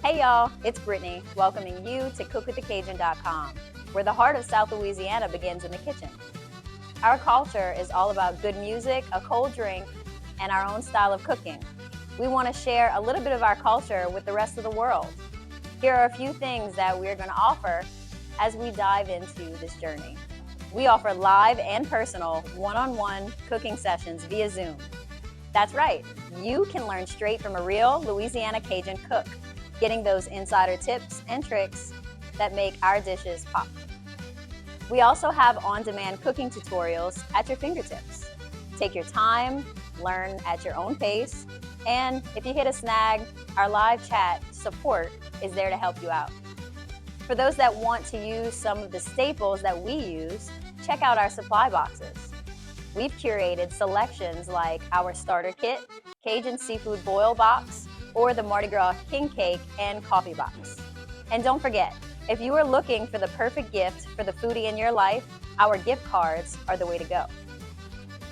Hey y'all, it's Brittany welcoming you to cookwiththecajun.com, where the heart of South Louisiana begins in the kitchen. Our culture is all about good music, a cold drink, and our own style of cooking. We want to share a little bit of our culture with the rest of the world. Here are a few things that we're going to offer as we dive into this journey. We offer live and personal one-on-one cooking sessions via Zoom. That's right, you can learn straight from a real Louisiana Cajun cook, getting those insider tips and tricks that make our dishes pop. We also have on-demand cooking tutorials at your fingertips. Take your time, learn at your own pace, and if you hit a snag, our live chat support is there to help you out. For those that want to use some of the staples that we use, check out our supply boxes. We've curated selections like our starter kit, Cajun seafood boil box, or the Mardi Gras king cake and coffee box. And don't forget, if you are looking for the perfect gift for the foodie in your life, our gift cards are the way to go.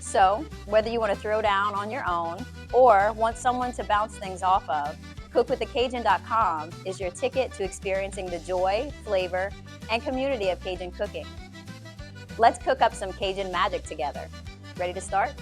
So, whether you want to throw down on your own or want someone to bounce things off of, cookwiththecajun.com is your ticket to experiencing the joy, flavor, and community of Cajun cooking. Let's cook up some Cajun magic together. Ready to start?